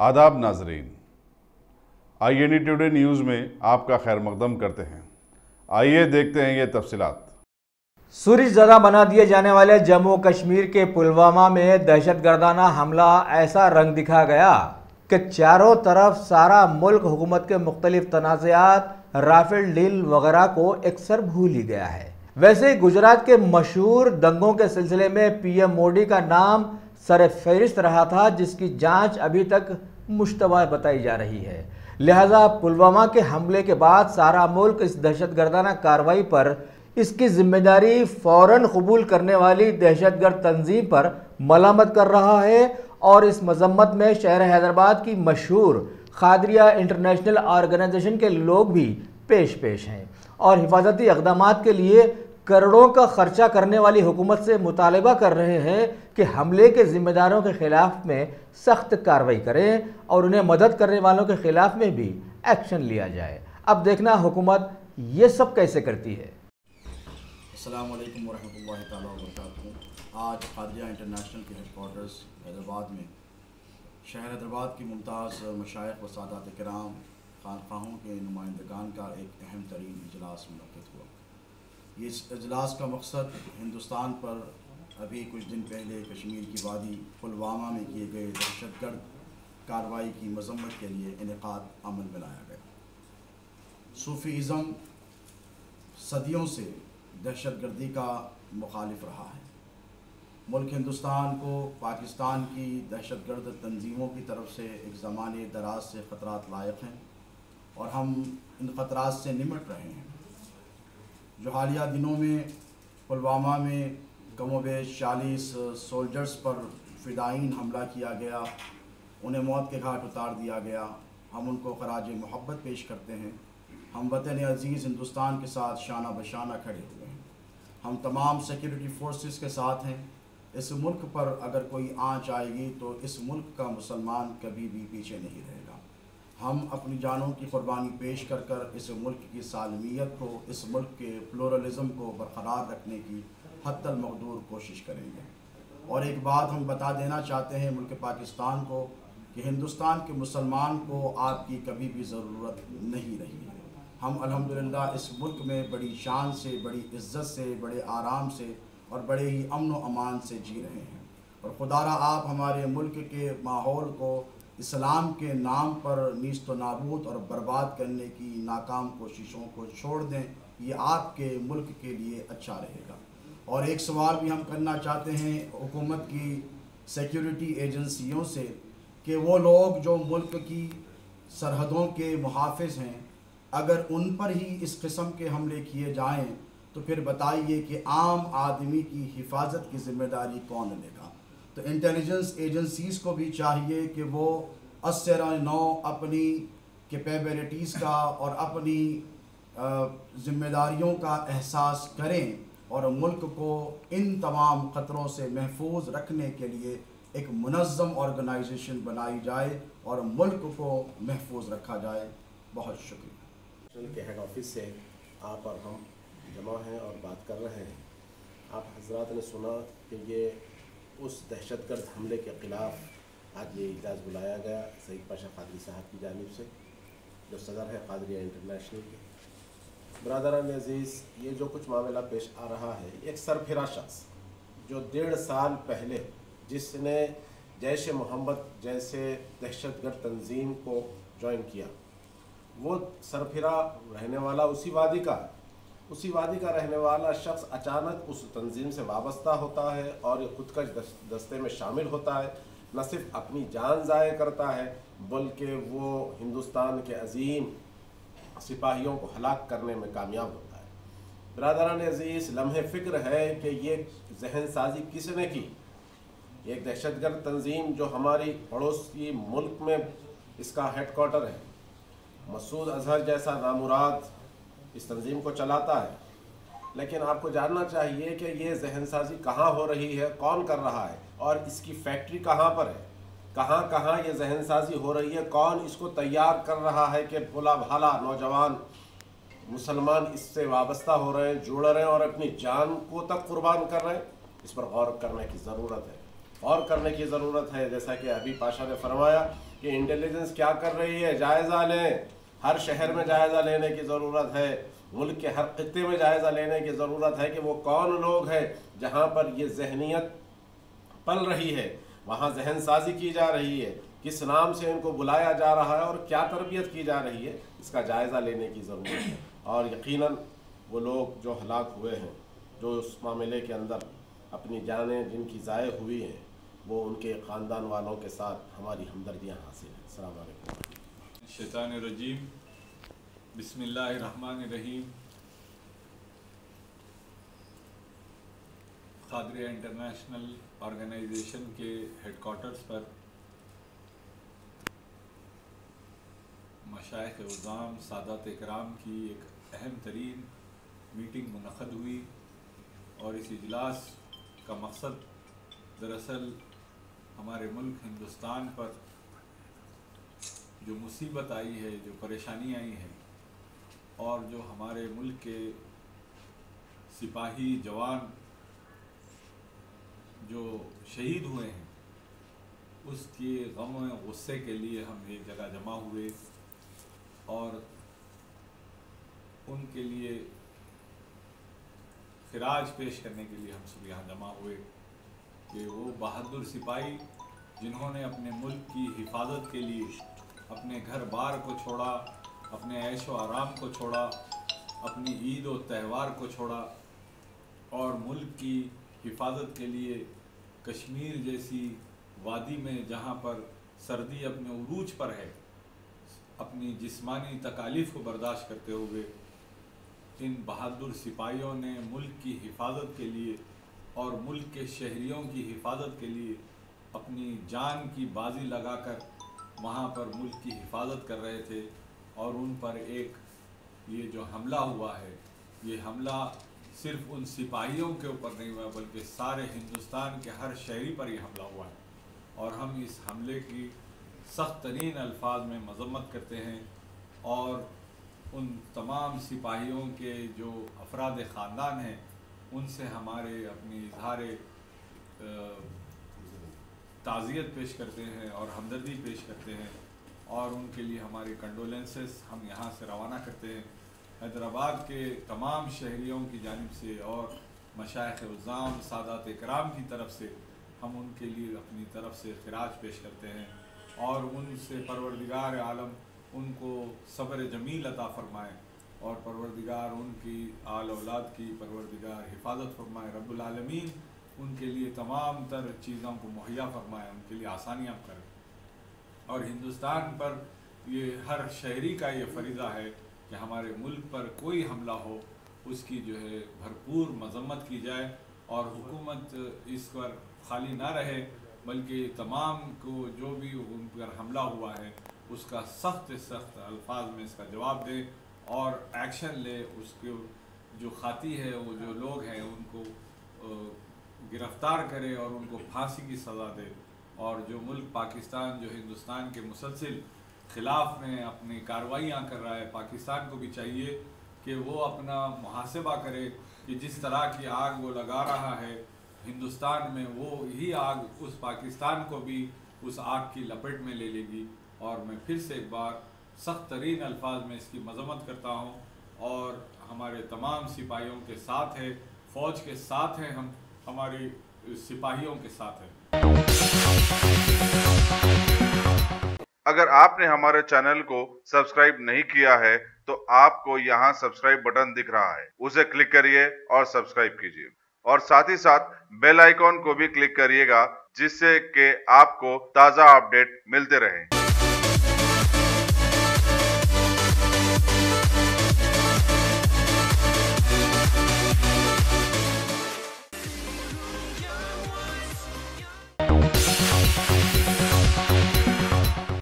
आदाब नाजरीन, INE today news में आपका खैर मकदम करते हैं। आइए देखते हैं ये तफसीलात। सूरज ज़दा बना दिए जाने वाले जम्मू कश्मीर के पुलवामा में दहशतगर्दाना हमला ऐसा रंग दिखा गया कि चारों तरफ सारा मुल्क हुकूमत के मुख्तलिफ तनाज़ात, राफेल डील वगैरह को एकसर भूल ही गया है। वैसे गुजरात के मशहूर दंगों के सिलसिले में PM मोदी का नाम सर फहरिस्त रहा था, जिसकी जांच अभी तक मुश्तबा बताई जा रही है। लिहाजा पुलवामा के हमले के बाद सारा मुल्क इस दहशतगर्दाना कार्रवाई पर इसकी जिम्मेदारी फौरन कबूल करने वाली दहशतगर्द तंजीम पर मलामत कर रहा है और इस मजम्मत में शहर हैदराबाद की मशहूर खादरिया इंटरनेशनल ऑर्गेनाइजेशन के लोग भी पेश हैं और हिफाजती इक़दामात के लिए करोड़ों का खर्चा करने वाली हुकूमत से मुतालबा कर रहे हैं कि हमले के जिम्मेदारों के खिलाफ में सख्त कार्रवाई करें और उन्हें मदद करने वालों के खिलाफ में भी एक्शन लिया जाए। अब देखना हुकूमत ये सब कैसे करती है। अस्सलामु अलैकुम वरहमतुल्लाहि तआला वबरकातुहू। आज खादरिया इंटरनेशनल के हेडक्वार्टर्स हैदराबाद में शहर हैदराबाद की मुमताज़ मशाइख व सादात किराम, खानख्वाहों के नुमाइंदगान का एक अहम तरीन इजलास मुनक़्क़िद हुआ। इस इजलास का मकसद हिंदुस्तान पर अभी कुछ दिन पहले कश्मीर की वादी पुलवामा में किए गए दहशतगर्द कार्रवाई की मजम्मत के लिए इनेकाद अमल में लाया गया। सूफ़ीज़म सदियों से दहशतगर्दी का मुखालिफ रहा है। मुल्क हिंदुस्तान को पाकिस्तान की दहशतगर्द तंजीमों की तरफ से एक ज़माने दराज से ख़तरात लायक हैं और हम इन ख़तरात से निमट रहे हैं। जो हालिया दिनों में पुलवामा में कमोबेश 40 सोल्जर्स पर फ़िदाईन हमला किया गया, उन्हें मौत के घाट उतार दिया गया, हम उनको खराज मोहब्बत पेश करते हैं। हम वतन अज़ीज़ हिंदुस्तान के साथ शाना बशाना खड़े हुए हैं। हम तमाम सिक्योरिटी फोर्सेस के साथ हैं। इस मुल्क पर अगर कोई आँच आएगी तो इस मुल्क का मुसलमान कभी भी पीछे नहीं रहेगा। हम अपनी जानों की कुर्बानी पेश कर कर इस मुल्क की सालमियत को, इस मुल्क के प्लुरलिज़म को बरकरार रखने की हद्दल मक़दूर कोशिश करेंगे। और एक बात हम बता देना चाहते हैं मुल्क पाकिस्तान को कि हिंदुस्तान के मुसलमान को आपकी कभी भी ज़रूरत नहीं रही है। हम अल्हम्दुलिल्लाह इस मुल्क में बड़ी शान से, बड़ी इज़्ज़त से, बड़े आराम से और बड़े ही अमन व अमान से जी रहे हैं। और खुदारा आप हमारे मुल्क के माहौल को इस्लाम के नाम पर नीस्त व नाबूद और बर्बाद करने की नाकाम कोशिशों को छोड़ दें। ये आपके मुल्क के लिए अच्छा रहेगा। और एक सवाल भी हम करना चाहते हैं हुकूमत की सिक्योरिटी एजेंसियों से कि वो लोग जो मुल्क की सरहदों के मुहाफ़िज़ हैं, अगर उन पर ही इस किस्म के हमले किए जाएं तो फिर बताइए कि आम आदमी की हिफाजत की ज़िम्मेदारी कौन लेगा। तो इंटेलिजेंस एजेंसीज़ को भी चाहिए कि वो असर-ए-नौ अपनी कैपेबिलिटीज़ का और अपनी ज़िम्मेदारियों का एहसास करें और मुल्क को इन तमाम ख़तरों से महफूज रखने के लिए एक मुनज़्ज़म ऑर्गेनाइजेशन बनाई जाए और मुल्क को महफूज रखा जाए। बहुत शुक्रिया। के हेड ऑफिस से आप और हम जमा हैं और बात कर रहे हैं। आप हजरात ने सुना कि ये उस दहशतगर्द हमले के ख़िलाफ़ आज ये इजलास बुलाया गया सईद पाशा कादरी साहब की जानिब से, जो सदर है खादरिया इंटरनेशनल के। बरादरान अज़ीज़, ये जो कुछ मामला पेश आ रहा है, एक सरफिरा शख्स जो 1.5 साल पहले जिसने जैश मोहम्मद जैसे दहशतगर्द तंजीम को ज्वाइन किया, वो सरफिरा रहने वाला उसी वादी का रहने वाला शख्स अचानक उस तंजीम से वाबस्ता होता है और ये खुदकश दस्ते में शामिल होता है। न सिर्फ अपनी जान ज़ाय करता है बल्कि वो हिंदुस्तान के अजीम सिपाहियों को हलाक करने में कामयाब होता है। बरादरान अज़ीज़, लम्हे फ़िक्र है कि ये जहन साजी किसने की। एक दहशतगर्द तंजीम जो हमारी पड़ोसी मुल्क में इसका हेड क्वार्टर है, मसूद अजहर जैसा नामुराद इस तंजीम को चलाता है। लेकिन आपको जानना चाहिए कि ये जहन साजी कहाँ हो रही है, कौन कर रहा है और इसकी फैक्ट्री कहाँ पर है, कहाँ कहाँ ये जहन साजी हो रही है, कौन इसको तैयार कर रहा है कि भोला भाला नौजवान मुसलमान इससे वाबस्ता हो रहे हैं, जुड़ रहे हैं और अपनी जान को तक कुर्बान कर रहे हैं। इस पर गौर करने की ज़रूरत है। और करने की ज़रूरत है। जैसा कि अभी पाशा ने फरमाया کہ انٹیلیجنس کیا کر رہی ہے، جائزہ لیں. ہر شہر میں جائزہ لینے کی ضرورت ہے، ملک کے ہر خطے میں جائزہ لینے کی ضرورت ہے کہ وہ کون لوگ ہیں جہاں پر یہ ذہنیت پل رہی ہے، وہاں ذہن سازی کی جا رہی ہے، کس نام سے ان کو بلایا جا رہا ہے اور کیا تربیت کی جا رہی ہے، اس کا جائزہ لینے کی ضرورت ہے. اور یقیناً وہ لوگ جو ہلاک ہوئے ہیں، جو اس معاملے کے اندر اپنی جانیں جن کی ضائع ہوئی ہیں، وہ ان کے خاندان والوں کے ساتھ ہماری ہمدردیاں حاصل ہیں. السلام علیکم. شیطان الرجیم. بسم اللہ الرحمن الرحیم. قادریہ انٹرنیشنل آرگنائزیشن کے ہیڈ کوارٹرز پر مشائخ عظام سادات کرام کی ایک اہم ترین میٹنگ منعقد ہوئی، اور اس اجلاس کا مقصد دراصل ہمارے ملک ہندوستان پر جو مصیبت آئی ہے، جو پریشانی آئی ہے، اور جو ہمارے ملک کے سپاہی جوان جو شہید ہوئے ہیں، اس کے غم و غصے کے لیے ہم ایک جگہ جمع ہوئے، اور ان کے لیے خراج پیش کرنے کے لیے ہم سب یہاں جمع ہوئے کہ وہ بہادر سپاہی جنہوں نے اپنے ملک کی حفاظت کے لیے اپنے گھر بار کو چھوڑا، اپنے عیش و آرام کو چھوڑا، اپنی عید و تہوار کو چھوڑا، اور ملک کی حفاظت کے لیے کشمیر جیسی وادی میں جہاں پر سردی اپنے عروج پر ہے، اپنی جسمانی تکالیف کو برداشت کرتے ہوئے ان بہادر سپاہیوں نے ملک کی حفاظت کے لیے اور ملک کے شہریوں کی حفاظت کے لیے اپنی جان کی بازی لگا کر وہاں پر ملک کی حفاظت کر رہے تھے. اور ان پر ایک یہ جو حملہ ہوا ہے، یہ حملہ صرف ان سپاہیوں کے اوپر نہیں ہوا بلکہ سارے ہندوستان کے ہر شہری پر یہ حملہ ہوا ہے، اور ہم اس حملے کی سخت ترین الفاظ میں مذمت کرتے ہیں، اور ان تمام سپاہیوں کے جو افراد خاندان ہیں ان سے ہمارے اپنی اظہار تعزیت پیش کرتے ہیں اور ہمدردی پیش کرتے ہیں، اور ان کے لیے ہماری کنڈولنسز ہم یہاں سے روانہ کرتے ہیں. حیدرآباد کے تمام شہریوں کی جانب سے اور مشائخ عظام سادات کرام کی طرف سے ہم ان کے لیے اپنی طرف سے خراج پیش کرتے ہیں، اور ان سے پروردگار عالم ان کو صبر جمیل عطا فرمائے، اور پروردگار ان کی آل اولاد کی پروردگار حفاظت فرمائے. رب العالمین ان کے لیے تمام تر چیزوں کو مہیا فرمائے، ان کے لیے آسانیاں کرے. اور ہندوستان پر یہ ہر شہری کا یہ فریضہ ہے کہ ہمارے ملک پر کوئی حملہ ہو اس کی جو ہے بھرپور مذمت کی جائے، اور حکومت اس پر خالی نہ رہے بلکہ تمام کو جو بھی ان پر حملہ ہوا ہے اس کا سخت سخت الفاظ میں اس کا جواب دے اور ایکشن لے. اس کے جو خاطی ہے، وہ جو لوگ ہیں ان کو گرفتار کرے اور ان کو پھانسی کی سزا دے. اور جو ملک پاکستان جو ہندوستان کے مسلسل خلاف میں اپنی کارروائیاں کر رہا ہے، پاکستان کو بھی چاہیے کہ وہ اپنا محاسبہ کرے کہ جس طرح کی آگ وہ لگا رہا ہے ہندوستان میں، وہ ہی آگ اس پاکستان کو بھی اس آگ کی لپیٹ میں لے لے گی. اور میں پھر سے ایک بار سخت ترین الفاظ میں اس کی مذمت کرتا ہوں، اور ہمارے تمام سپاہیوں کے ساتھ ہے، فوج کے ساتھ ہیں، ہم ہماری سپاہیوں کے ساتھ ہیں. اگر آپ نے ہمارے چینل کو سبسکرائب نہیں کیا ہے تو آپ کو یہاں سبسکرائب بٹن دکھ رہا ہے، اسے کلک کریے اور سبسکرائب کیجیے، اور ساتھ ہی ساتھ بیل آئیکن کو بھی کلک کریے گا جس سے کہ آپ کو تازہ اپڈیٹ ملتے رہیں.